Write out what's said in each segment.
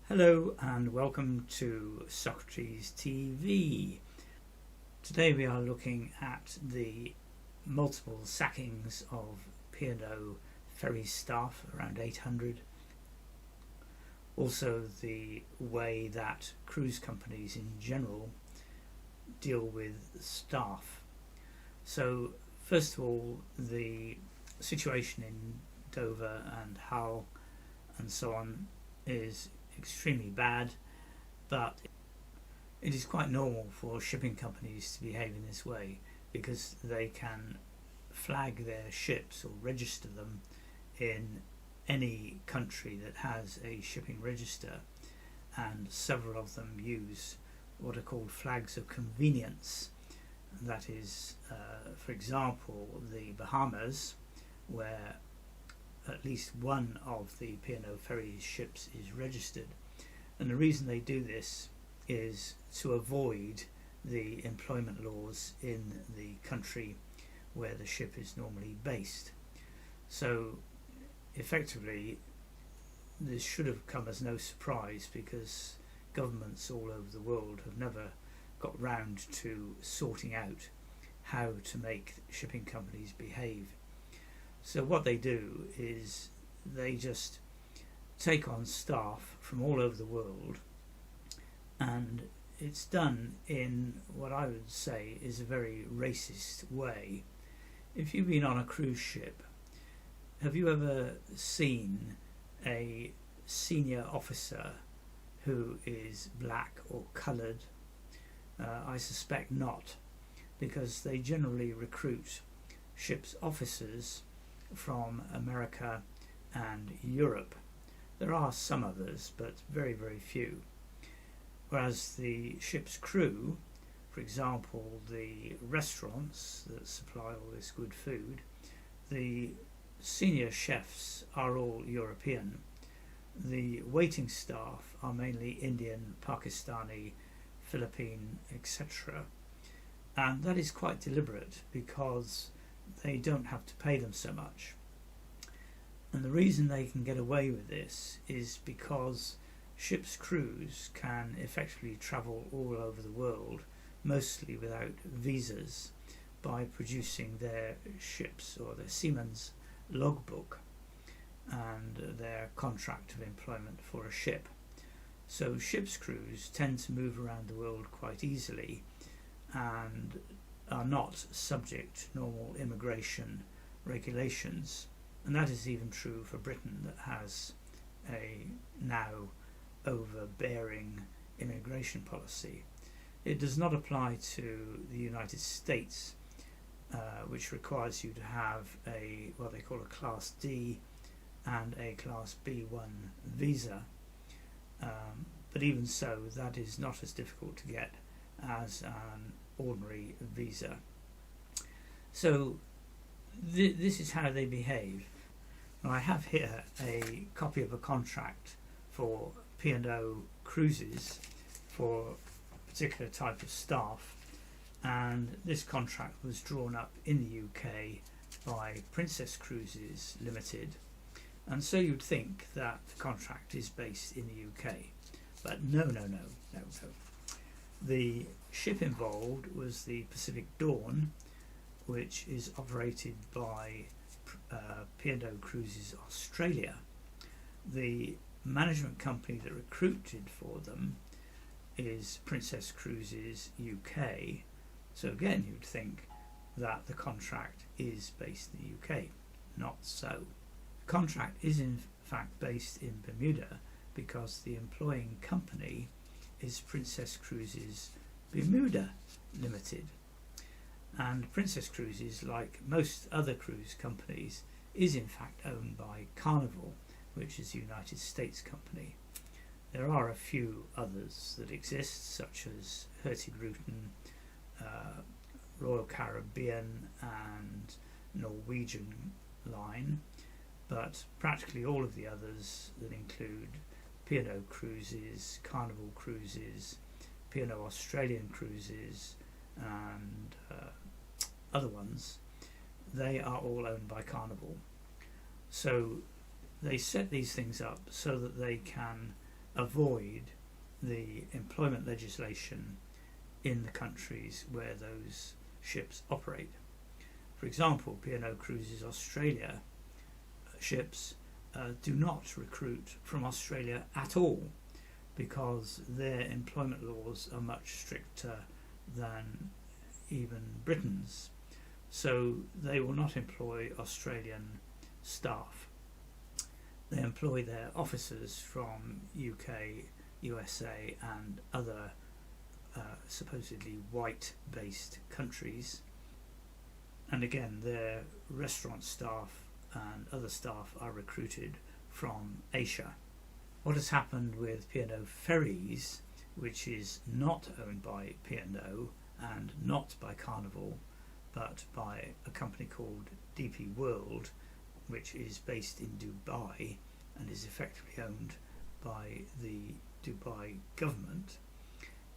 Hello and welcome to Socrates TV. Today we are looking at the multiple sackings of P&O Ferries staff, around 800. Also the way that cruise companies in general deal with staff. So first of all, the situation in Dover and Hull and so on is extremely bad, but it is quite normal for shipping companies to behave in this way because they can flag their ships or register them in any country that has a shipping register, and several of them use what are called flags of convenience. That is, for example, the Bahamas, where at least one of the P&O Ferries ships is registered, and the reason they do this is to avoid the employment laws in the country where the ship is normally based. So effectively this should have come as no surprise, because governments all over the world have never got round to sorting out how to make shipping companies behave. So what they do is they just take on staff from all over the world, and it's done in what I would say is a very racist way. If you've been on a cruise ship, have you ever seen a senior officer who is black or coloured? I suspect not, because they generally recruit ship's officers from America and Europe. There are some others, but very, very few. Whereas the ship's crew, for example, the restaurants that supply all this good food, the senior chefs are all European. The waiting staff are mainly Indian, Pakistani, Philippine, etc. And that is quite deliberate because they don't have to pay them so much. And the reason they can get away with this is because ships' crews can effectively travel all over the world, mostly without visas, by producing their ships or their seaman's logbook and their contract of employment for a ship. So ships' crews tend to move around the world quite easily and are not subject to normal immigration regulations, and that is even true for Britain, that has a now overbearing immigration policy. It does not apply to the United States, which requires you to have a what they call a Class D and a Class B1 visa, but even so, that is not as difficult to get as an ordinary visa. So this is how they behave. Now, I have here a copy of a contract for P&O cruises for a particular type of staff, and this contract was drawn up in the UK by Princess Cruises Limited, and so you'd think that the contract is based in the UK, but no. The ship involved was the Pacific Dawn, which is operated by P&O Cruises Australia. The management company that recruited for them is Princess Cruises UK, so again you'd think that the contract is based in the UK. Not so. The contract is in fact based in Bermuda because the employing company is Princess Cruises Bermuda Limited, and Princess Cruises, like most other cruise companies, is in fact owned by Carnival, which is a United States company. There are a few others that exist, such as Hurtigruten, Royal Caribbean and Norwegian Line, but practically all of the others that include P&O Cruises, Carnival Cruises, P&O Australian Cruises and other ones, they are all owned by Carnival. So they set these things up so that they can avoid the employment legislation in the countries where those ships operate. For example, P&O Cruises Australia ships do not recruit from Australia at all, because their employment laws are much stricter than even Britain's. So they will not employ Australian staff. They employ their officers from UK, USA and other supposedly white-based countries. And again, their restaurant staff and other staff are recruited from Asia. What has happened with P&O Ferries, which is not owned by P&O and not by Carnival, but by a company called DP World, which is based in Dubai and is effectively owned by the Dubai government,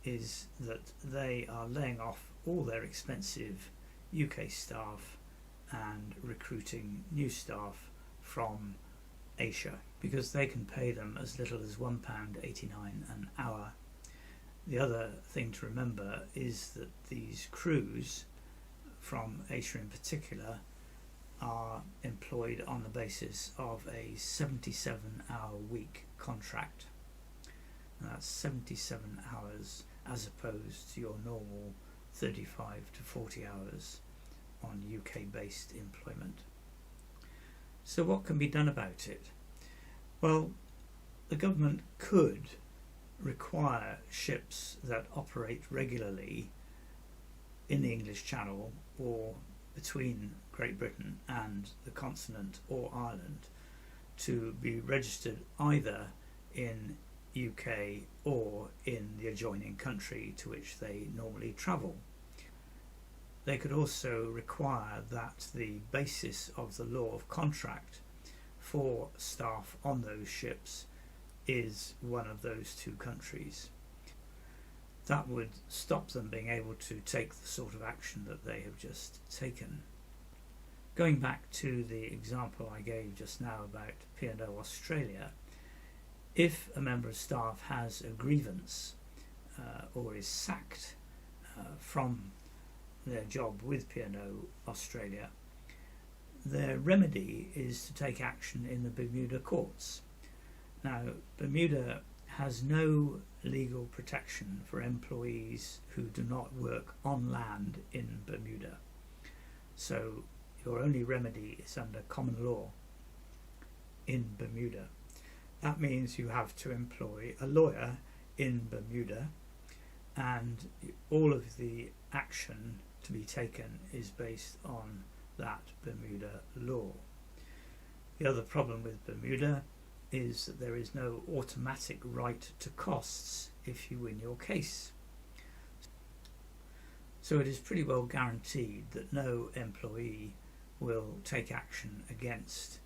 is that they are laying off all their expensive UK staff and recruiting new staff from Asia, because they can pay them as little as £1.89 an hour. The other thing to remember is that these crews from Asia in particular are employed on the basis of a 77-hour week contract. And that's 77 hours as opposed to your normal 35 to 40 hours on UK-based employment. So what can be done about it? Well, the government could require ships that operate regularly in the English Channel or between Great Britain and the continent or Ireland to be registered either in UK or in the adjoining country to which they normally travel. They could also require that the basis of the law of contract for staff on those ships is one of those two countries. That would stop them being able to take the sort of action that they have just taken. Going back to the example I gave just now about P&O Australia, if a member of staff has a grievance or is sacked from their job with P&O Australia, their remedy is to take action in the Bermuda courts. Now, Bermuda has no legal protection for employees who do not work on land in Bermuda. So your only remedy is under common law in Bermuda. That means you have to employ a lawyer in Bermuda, and all of the action to be taken is based on that Bermuda law. The other problem with Bermuda is that there is no automatic right to costs if you win your case. So it is pretty well guaranteed that no employee will take action against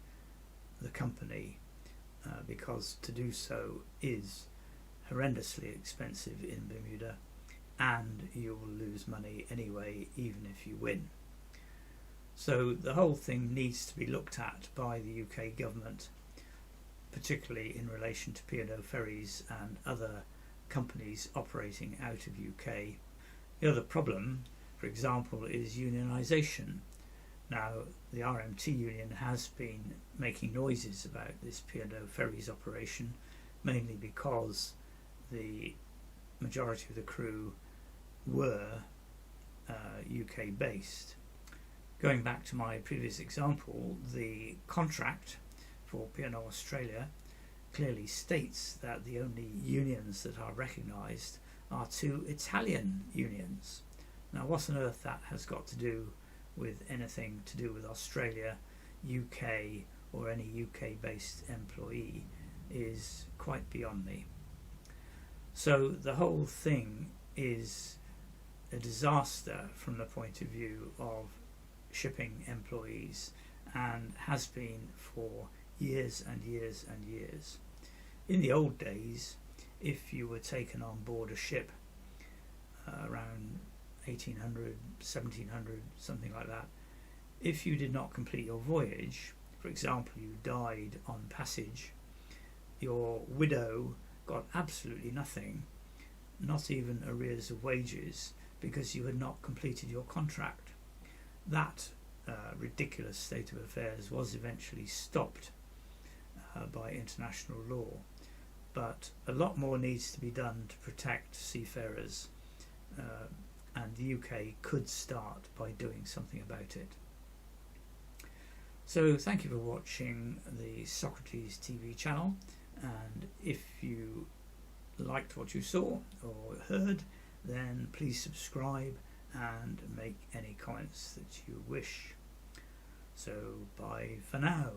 the company because to do so is horrendously expensive in Bermuda, and you will lose money anyway even if you win. So the whole thing needs to be looked at by the UK government, particularly in relation to P&O Ferries and other companies operating out of UK. The other problem, for example, is unionisation. Now, the RMT union has been making noises about this P&O Ferries operation, mainly because the majority of the crew were UK based. Going back to my previous example, the contract for P&O Australia clearly states that the only unions that are recognised are two Italian unions. Now, what on earth that has got to do with anything to do with Australia, UK or any UK based employee is quite beyond me. So the whole thing is a disaster from the point of view of shipping employees, and has been for years and years and years. In the old days, if you were taken on board a ship around 1800, 1700, something like that, if you did not complete your voyage, for example, you died on passage, your widow got absolutely nothing, not even arrears of wages, because you had not completed your contract. That ridiculous state of affairs was eventually stopped by international law, but a lot more needs to be done to protect seafarers, and the UK could start by doing something about it. So thank you for watching the Socrates TV channel, and if you liked what you saw or heard, then please subscribe and make any comments that you wish. So bye for now.